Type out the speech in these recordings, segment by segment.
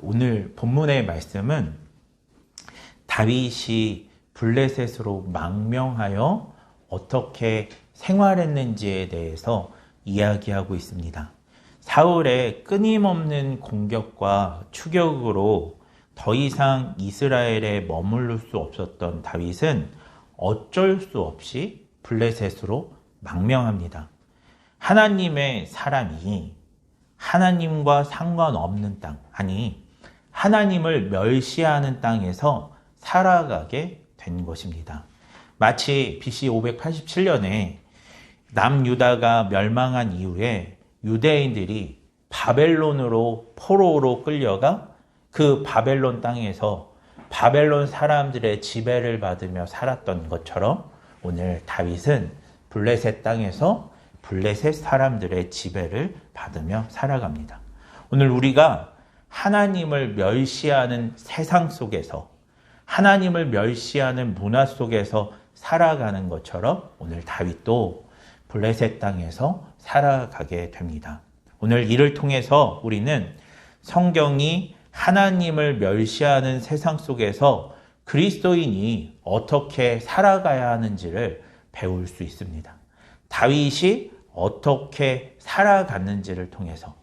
오늘 본문의 말씀은 다윗이 블레셋으로 망명하여 어떻게 생활했는지에 대해서 이야기하고 있습니다. 사울의 끊임없는 공격과 추격으로 더 이상 이스라엘에 머무를 수 없었던 다윗은 어쩔 수 없이 블레셋으로 망명합니다. 하나님의 사람이 하나님과 상관없는 땅, 아니 하나님을 멸시하는 땅에서 살아가게 된 것입니다. 마치 BC 587년에 남유다가 멸망한 이후에 유대인들이 바벨론으로 포로로 끌려가 그 바벨론 땅에서 바벨론 사람들의 지배를 받으며 살았던 것처럼 오늘 다윗은 블레셋 땅에서 블레셋 사람들의 지배를 받으며 살아갑니다. 오늘 우리가 하나님을 멸시하는 세상 속에서, 하나님을 멸시하는 문화 속에서 살아가는 것처럼 오늘 다윗도 블레셋 땅에서 살아가게 됩니다. 오늘 이를 통해서 우리는 성경이 하나님을 멸시하는 세상 속에서 그리스도인이 어떻게 살아가야 하는지를 배울 수 있습니다. 다윗이 어떻게 살아갔는지를 통해서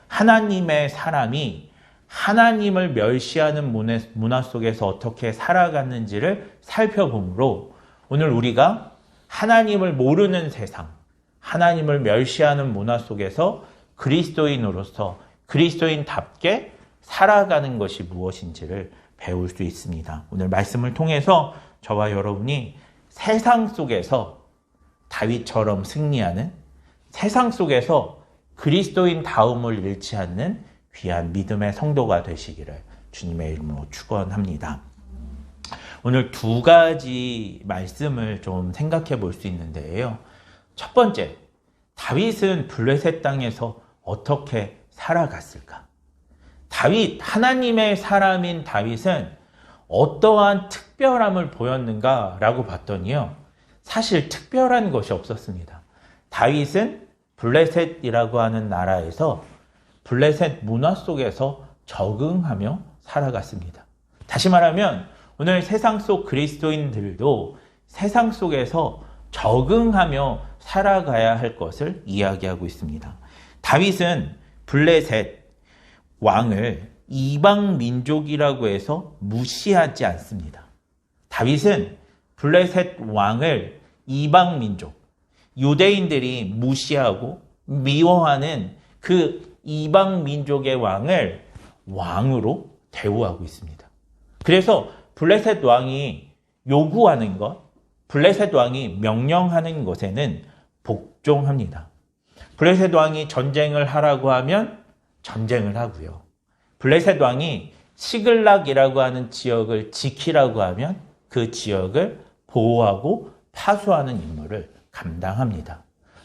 하나님의 사람이 하나님을 멸시하는 문화 속에서 어떻게 살아갔는지를 살펴보므로 오늘 우리가 하나님을 모르는 세상, 하나님을 멸시하는 문화 속에서 그리스도인으로서 그리스도인답게 살아가는 것이 무엇인지를 배울 수 있습니다. 오늘 말씀을 통해서 저와 여러분이 세상 속에서 다윗처럼 승리하는, 세상 속에서 그리스도인 다움을 잃지 않는 귀한 믿음의 성도가 되시기를 주님의 이름으로 축원합니다. 오늘 두 가지 말씀을 좀 생각해 볼 수 있는데요. 첫 번째, 다윗은 블레셋 땅에서 어떻게 살아갔을까? 하나님의 사람인 다윗은 어떠한 특별함을 보였는가라고 봤더니요, 사실 특별한 것이 없었습니다. 다윗은 블레셋이라고 하는 나라에서 블레셋 문화 속에서 적응하며 살아갔습니다. 다시 말하면 오늘 세상 속 그리스도인들도 세상 속에서 적응하며 살아가야 할 것을 이야기하고 있습니다. 다윗은 블레셋 왕을 이방 민족이라고 해서 무시하지 않습니다. 다윗은 블레셋 왕을 이방 민족, 유대인들이 무시하고 미워하는 그 이방 민족의 왕을 왕으로 대우하고 있습니다. 그래서 블레셋 왕이 요구하는 것, 블레셋 왕이 명령하는 것에는 복종합니다. 블레셋 왕이 전쟁을 하라고 하면 전쟁을 하고요. 블레셋 왕이 시글락이라고 하는 지역을 지키라고 하면 그 지역을 보호하고 파수하는 임무를 감당합니다.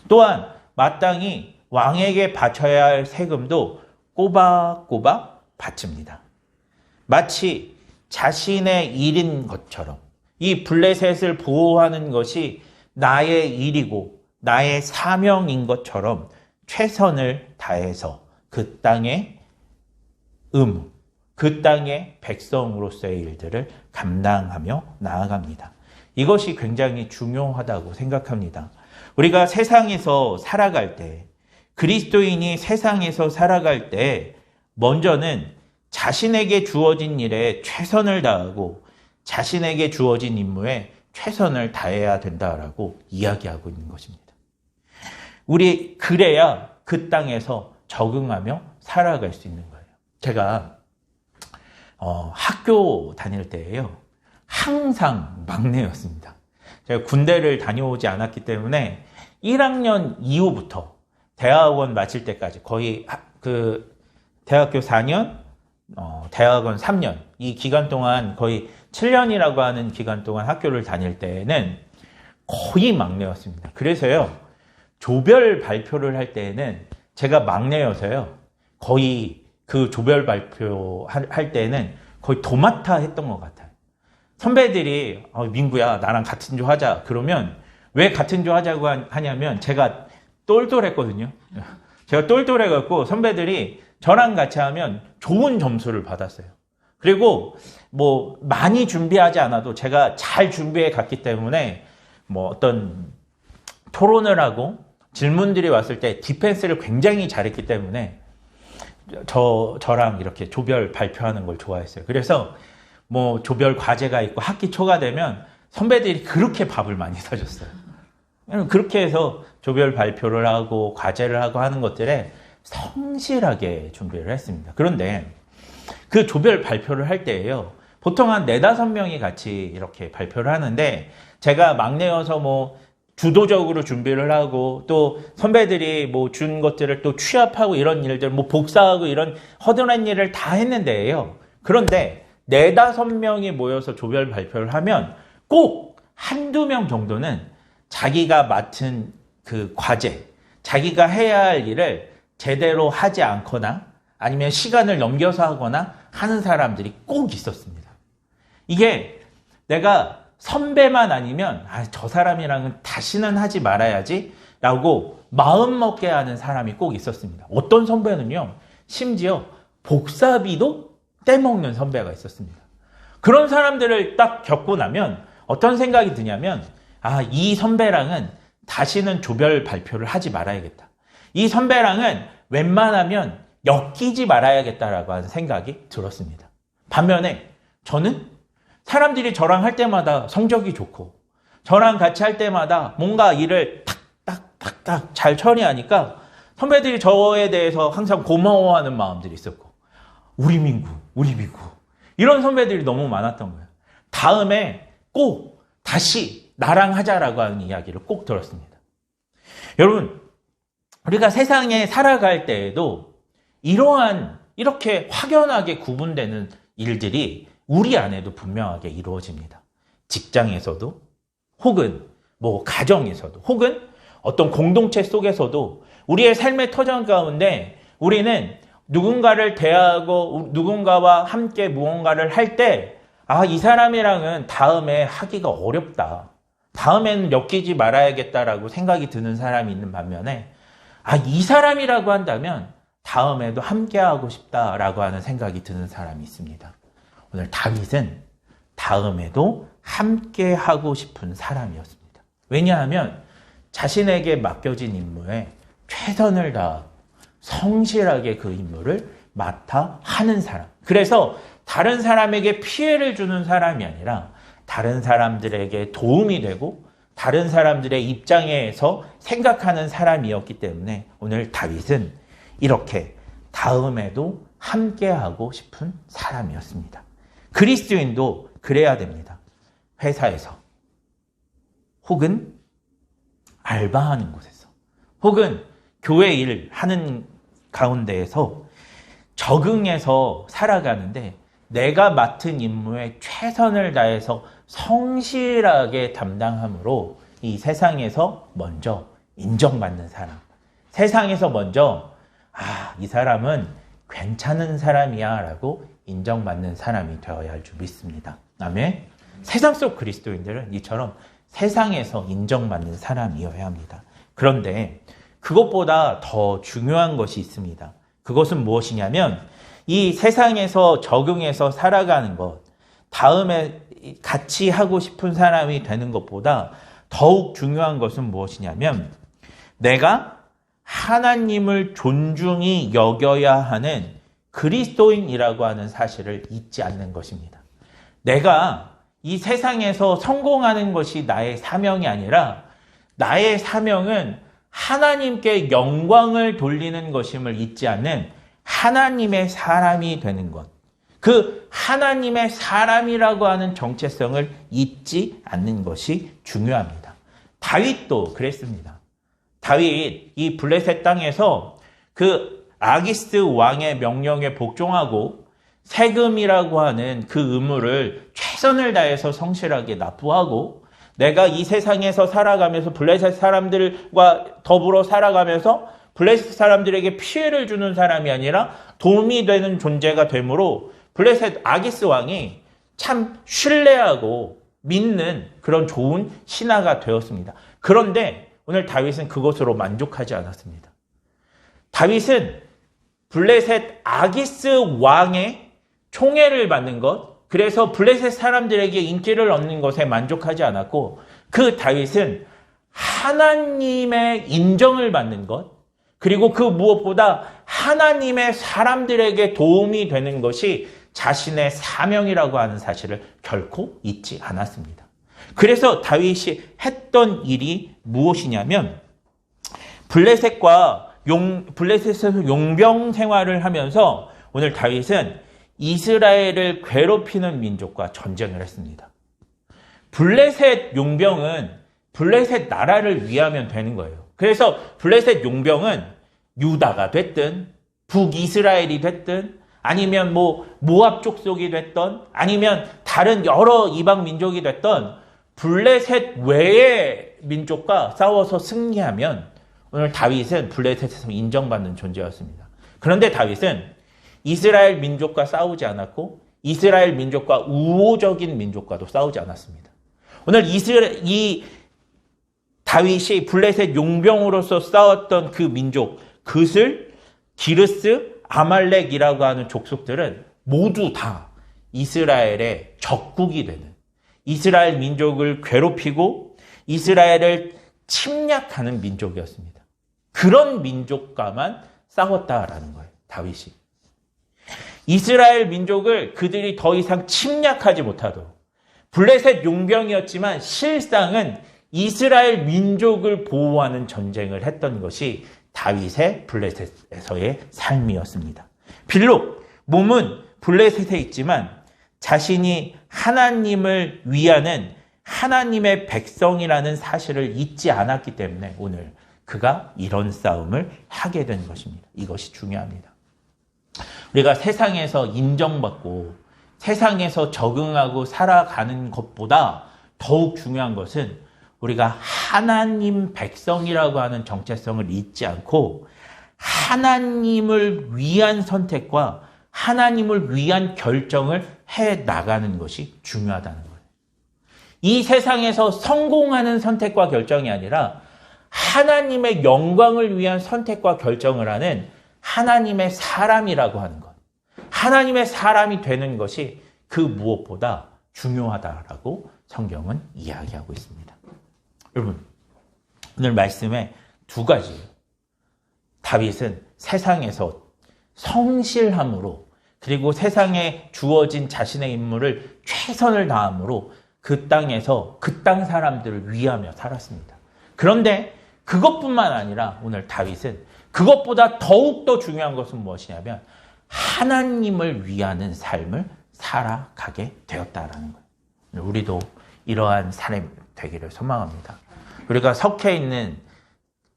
또한 마땅히 왕에게 바쳐야 할 세금도 꼬박꼬박 바칩니다. 마치 자신의 일인 것처럼 이 블레셋을 보호하는 것이 나의 일이고 나의 사명인 것처럼 최선을 다해서 그 땅의 의무, 그 땅의 백성으로서의 일들을 감당하며 나아갑니다. 이것이 굉장히 중요하다고 생각합니다. 우리가 세상에서 살아갈 때, 그리스도인이 세상에서 살아갈 때 먼저는 자신에게 주어진 일에 최선을 다하고 자신에게 주어진 임무에 최선을 다해야 된다라고 이야기하고 있는 것입니다. 그래야 그 땅에서 적응하며 살아갈 수 있는 거예요. 제가 학교 다닐 때예요. 항상 막내였습니다. 제가 군대를 다녀오지 않았기 때문에 1학년 이후부터 대학원 마칠 때까지 거의 대학교 4년, 대학원 3년, 이 기간 동안 거의 7년이라고 하는 기간 동안 학교를 다닐 때는 거의 막내였습니다. 그래서요, 조별 발표를 할 때에는 제가 막내여서요, 거의 그 조별 발표 할 때는 거의 도맡아 했던 것 같아요. 선배들이 민구야 나랑 같은 조 하자 그러면 왜 같은 조 하자고 하냐면 제가 똘똘했거든요. 제가 똘똘해갖고 선배들이 저랑 같이 하면 좋은 점수를 받았어요. 그리고 뭐 많이 준비하지 않아도 제가 잘 준비해 갔기 때문에 뭐 어떤 토론을 하고 질문들이 왔을 때 디펜스를 굉장히 잘했기 때문에 저랑 이렇게 조별 발표하는 걸 좋아했어요. 그래서 뭐 조별 과제가 있고 학기 초가 되면 선배들이 그렇게 밥을 많이 사줬어요. 그렇게 해서 조별 발표를 하고 과제를 하고 하는 것들에 성실하게 준비를 했습니다. 그런데 그 조별 발표를 할 때예요. 보통 한 4-5명이 같이 이렇게 발표를 하는데 제가 막내여서 뭐 주도적으로 준비를 하고 또 선배들이 뭐 준 것들을 또 취합하고 이런 일들 뭐 복사하고 이런 허드렛 일을 다 했는데요. 그런데 4-5명이 모여서 조별 발표를 하면 꼭 1-2명 정도는 자기가 맡은 그 과제, 자기가 해야 할 일을 제대로 하지 않거나 아니면 시간을 넘겨서 하거나 하는 사람들이 꼭 있었습니다. 이게 내가 선배만 아니면 저 사람이랑은 다시는 하지 말아야지 라고 마음먹게 하는 사람이 꼭 있었습니다. 어떤 선배는요, 심지어 복사비도 떼먹는 선배가 있었습니다. 그런 사람들을 딱 겪고 나면 어떤 생각이 드냐면 이 선배랑은 다시는 조별 발표를 하지 말아야겠다. 이 선배랑은 웬만하면 엮이지 말아야겠다라고 하는 생각이 들었습니다. 반면에 저는 사람들이 저랑 할 때마다 성적이 좋고 저랑 같이 할 때마다 뭔가 일을 탁탁탁탁 잘 처리하니까 선배들이 저에 대해서 항상 고마워하는 마음들이 있었고 우리 민구 이런 선배들이 너무 많았던 거예요. 다음에 꼭 다시 나랑 하자라고 하는 이야기를 꼭 들었습니다. 여러분, 우리가 세상에 살아갈 때에도 이렇게 확연하게 구분되는 일들이 우리 안에도 분명하게 이루어집니다. 직장에서도 혹은 뭐 가정에서도 혹은 어떤 공동체 속에서도 우리의 삶의 터전 가운데 우리는 누군가를 대하고 누군가와 함께 무언가를 할 때 이 사람이랑은 다음에 하기가 어렵다. 다음에는 엮이지 말아야겠다라고 생각이 드는 사람이 있는 반면에 이 사람이라고 한다면 다음에도 함께하고 싶다라고 하는 생각이 드는 사람이 있습니다. 오늘 다윗은 다음에도 함께하고 싶은 사람이었습니다. 왜냐하면 자신에게 맡겨진 임무에 최선을 다하고 성실하게 그 임무를 맡아 하는 사람. 그래서 다른 사람에게 피해를 주는 사람이 아니라 다른 사람들에게 도움이 되고 다른 사람들의 입장에서 생각하는 사람이었기 때문에 오늘 다윗은 이렇게 다음에도 함께하고 싶은 사람이었습니다. 그리스도인도 그래야 됩니다. 회사에서 혹은 알바하는 곳에서 혹은 교회 일 하는 가운데에서 적응해서 살아가는데 내가 맡은 임무에 최선을 다해서 성실하게 담당함으로 이 세상에서 먼저 인정받는 사람, 세상에서 먼저 이 사람은 괜찮은 사람이야 라고 인정받는 사람이 되어야 할 줄 믿습니다. 아멘. 세상 속 그리스도인들은 이처럼 세상에서 인정받는 사람이어야 합니다. 그런데 그것보다 더 중요한 것이 있습니다. 그것은 무엇이냐면 이 세상에서 적응해서 살아가는 것, 다음에 같이 하고 싶은 사람이 되는 것보다 더욱 중요한 것은 무엇이냐면 내가 하나님을 존중히 여겨야 하는 그리스도인이라고 하는 사실을 잊지 않는 것입니다. 내가 이 세상에서 성공하는 것이 나의 사명이 아니라 나의 사명은 하나님께 영광을 돌리는 것임을 잊지 않는 하나님의 사람이 되는 것. 그 하나님의 사람이라고 하는 정체성을 잊지 않는 것이 중요합니다. 다윗도 그랬습니다. 다윗 이 블레셋 땅에서 그 아기스 왕의 명령에 복종하고 세금이라고 하는 그 의무를 최선을 다해서 성실하게 납부하고 내가 이 세상에서 살아가면서 블레셋 사람들과 더불어 살아가면서 블레셋 사람들에게 피해를 주는 사람이 아니라 도움이 되는 존재가 되므로 블레셋 아기스 왕이 참 신뢰하고 믿는 그런 좋은 신하가 되었습니다. 그런데 오늘 다윗은 그것으로 만족하지 않았습니다. 다윗은 블레셋 아기스 왕의 총애를 받는 것, 그래서 블레셋 사람들에게 인기를 얻는 것에 만족하지 않았고, 그 다윗은 하나님의 인정을 받는 것, 그리고 그 무엇보다 하나님의 사람들에게 도움이 되는 것이 자신의 사명이라고 하는 사실을 결코 잊지 않았습니다. 그래서 다윗이 했던 일이 무엇이냐면, 블레셋에서 용병 생활을 하면서 오늘 다윗은 이스라엘을 괴롭히는 민족과 전쟁을 했습니다. 블레셋 용병은 블레셋 나라를 위하면 되는 거예요. 그래서 블레셋 용병은 유다가 됐든 북이스라엘이 됐든 아니면 모압 족속이 됐던 아니면 다른 여러 이방 민족이 됐던 블레셋 외의 민족과 싸워서 승리하면 오늘 다윗은 블레셋에서 인정받는 존재였습니다. 그런데 다윗은 이스라엘 민족과 싸우지 않았고 이스라엘 민족과 우호적인 민족과도 싸우지 않았습니다. 오늘 이 다윗이 블레셋 용병으로서 싸웠던 그 민족, 그슬, 기르스, 아말렉이라고 하는 족속들은 모두 다 이스라엘의 적국이 되는, 이스라엘 민족을 괴롭히고 이스라엘을 침략하는 민족이었습니다. 그런 민족과만 싸웠다라는 거예요, 다윗이. 이스라엘 민족을 그들이 더 이상 침략하지 못하도록, 블레셋 용병이었지만 실상은 이스라엘 민족을 보호하는 전쟁을 했던 것이 다윗의 블레셋에서의 삶이었습니다. 비록 몸은 블레셋에 있지만 자신이 하나님을 위하는 하나님의 백성이라는 사실을 잊지 않았기 때문에 오늘 그가 이런 싸움을 하게 된 것입니다. 이것이 중요합니다. 우리가 세상에서 인정받고 세상에서 적응하고 살아가는 것보다 더욱 중요한 것은 우리가 하나님 백성이라고 하는 정체성을 잊지 않고 하나님을 위한 선택과 하나님을 위한 결정을 해 나가는 것이 중요하다는 거예요. 이 세상에서 성공하는 선택과 결정이 아니라 하나님의 영광을 위한 선택과 결정을 하는 하나님의 사람이라고 하는 것. 하나님의 사람이 되는 것이 그 무엇보다 중요하다라고 성경은 이야기하고 있습니다. 여러분, 오늘 말씀에 두 가지예요. 다윗은 세상에서 성실함으로 그리고 세상에 주어진 자신의 임무를 최선을 다함으로 그 땅에서 그 땅 사람들을 위하며 살았습니다. 그런데 그것뿐만 아니라 오늘 다윗은 그것보다 더욱더 중요한 것은 무엇이냐면 하나님을 위하는 삶을 살아가게 되었다라는 거예요. 우리도 이러한 삶이 되기를 소망합니다. 우리가 속해 있는,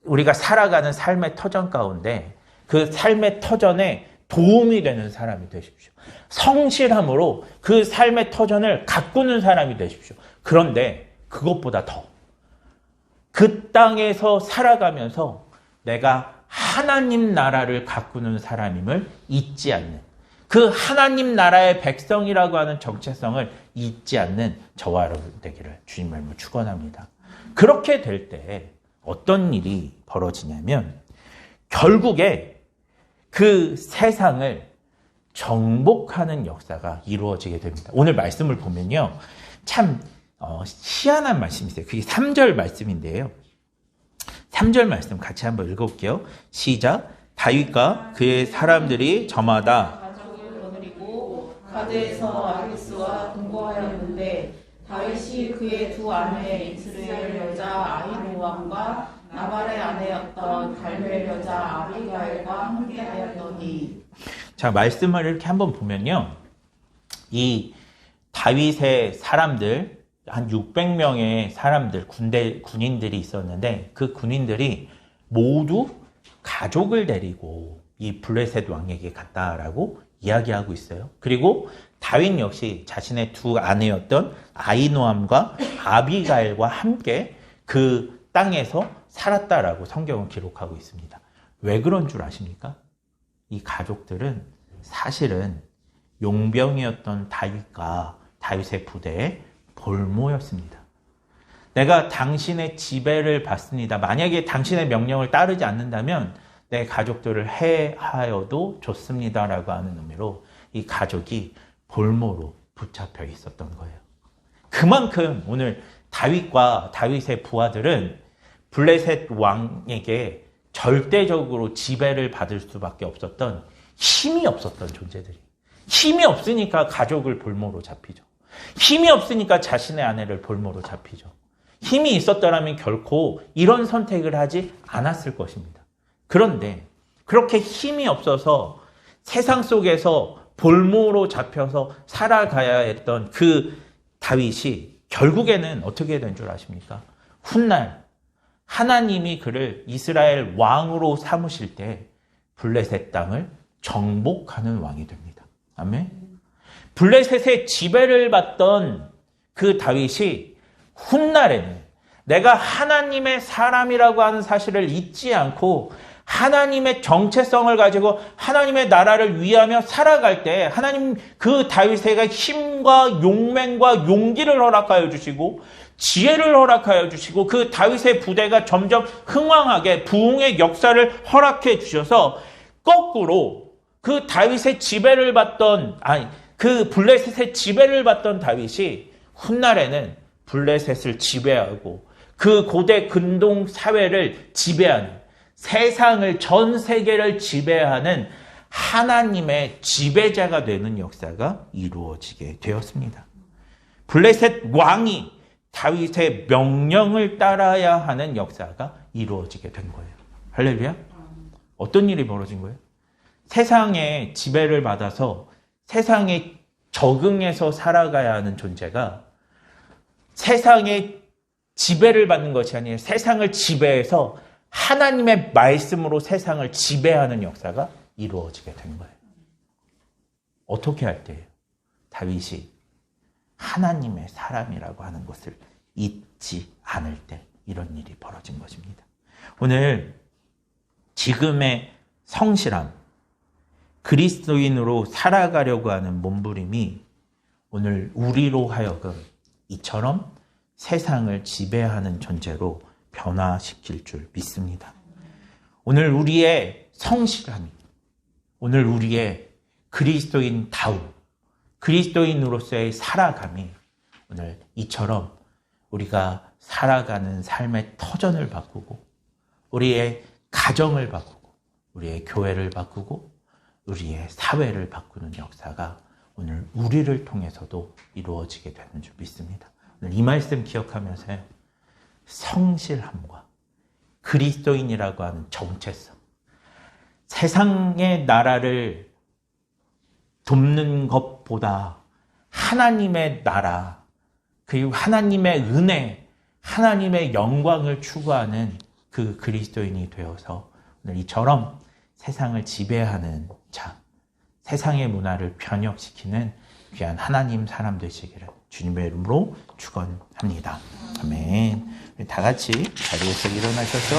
우리가 살아가는 삶의 터전 가운데 그 삶의 터전에 도움이 되는 사람이 되십시오. 성실함으로 그 삶의 터전을 가꾸는 사람이 되십시오. 그런데 그것보다 더 그 땅에서 살아가면서 내가 하나님 나라를 가꾸는 사람임을 잊지 않는, 그 하나님 나라의 백성이라고 하는 정체성을 잊지 않는 저와 여러분 되기를 주님의 이름으로 축원합니다. 그렇게 될 때 어떤 일이 벌어지냐면 결국에 그 세상을 정복하는 역사가 이루어지게 됩니다. 오늘 말씀을 보면요, 참 희한한 말씀이 있어요. 그게 3절 말씀인데요. 3절 말씀 같이 한번 읽어볼게요. 시작. 다윗과 그의 사람들이 저마다 가족을 거느리고 가드에서 아기스와 동거하였는데 다윗이 그의 두 아내 이스라엘 여자 아히노암과 나발의 아내였던 갈멜 여자 아비가일과 함께하였더니. 자, 말씀을 이렇게 한번 보면요, 이 다윗의 사람들 한 600명의 사람들, 군인들이 있었는데 그 군인들이 모두 가족을 데리고 이 블레셋 왕에게 갔다라고 이야기하고 있어요. 그리고 다윗 역시 자신의 두 아내였던 아히노암과 아비가일과 함께 그 땅에서 살았다라고 성경은 기록하고 있습니다. 왜 그런 줄 아십니까? 이 가족들은 사실은 용병이었던 다윗과 다윗의 부대의 볼모였습니다. 내가 당신의 지배를 받습니다. 만약에 당신의 명령을 따르지 않는다면 내 가족들을 해하여도 좋습니다라고 하는 의미로 이 가족이 볼모로 붙잡혀 있었던 거예요. 그만큼 오늘 다윗과 다윗의 부하들은 블레셋 왕에게 절대적으로 지배를 받을 수밖에 없었던 힘이 없었던 존재들이. 힘이 없으니까 가족을 볼모로 잡히죠. 힘이 없으니까 자신의 아내를 볼모로 잡히죠. 힘이 있었더라면 결코 이런 선택을 하지 않았을 것입니다. 그런데 그렇게 힘이 없어서 세상 속에서 볼모로 잡혀서 살아가야 했던 그 다윗이 결국에는 어떻게 된 줄 아십니까? 훗날 하나님이 그를 이스라엘 왕으로 삼으실 때 블레셋 땅을 정복하는 왕이 됩니다. 아멘. 블레셋의 지배를 받던 그 다윗이 훗날에는 내가 하나님의 사람이라고 하는 사실을 잊지 않고 하나님의 정체성을 가지고 하나님의 나라를 위하며 살아갈 때 하나님 그 다윗에게 힘과 용맹과 용기를 허락하여 주시고 지혜를 허락하여 주시고 그 다윗의 부대가 점점 흥왕하게 부흥의 역사를 허락해 주셔서 거꾸로 그 다윗의 지배를 받던 그 블레셋의 지배를 받던 다윗이 훗날에는 블레셋을 지배하고 그 고대 근동 사회를 지배하는 세상을 전 세계를 지배하는 하나님의 지배자가 되는 역사가 이루어지게 되었습니다. 블레셋 왕이 다윗의 명령을 따라야 하는 역사가 이루어지게 된 거예요. 할렐루야. 어떤 일이 벌어진 거예요? 세상의 지배를 받아서 세상에 적응해서 살아가야 하는 존재가 세상의 지배를 받는 것이 아니라 세상을 지배해서 하나님의 말씀으로 세상을 지배하는 역사가 이루어지게 된 거예요. 어떻게 할 때예요? 다윗이 하나님의 사람이라고 하는 것을 잊지 않을 때 이런 일이 벌어진 것입니다. 오늘 지금의 성실함, 그리스도인으로 살아가려고 하는 몸부림이 오늘 우리로 하여금 이처럼 세상을 지배하는 존재로 변화시킬 줄 믿습니다. 오늘 우리의 성실함이, 오늘 우리의 그리스도인다움, 그리스도인으로서의 살아감이 오늘 이처럼 우리가 살아가는 삶의 터전을 바꾸고 우리의 가정을 바꾸고 우리의 교회를 바꾸고 우리의 사회를 바꾸는 역사가 오늘 우리를 통해서도 이루어지게 되는 줄 믿습니다. 오늘 이 말씀 기억하면서요. 성실함과 그리스도인이라고 하는 정체성, 세상의 나라를 돕는 것보다 하나님의 나라, 그리고 하나님의 은혜, 하나님의 영광을 추구하는 그 그리스도인이 되어서 오늘 이처럼 세상을 지배하는 자, 세상의 문화를 변혁시키는 귀한 하나님 사람 되시기를 주님의 이름으로 축원합니다. 아멘. 다 같이 자리에서 일어나셔서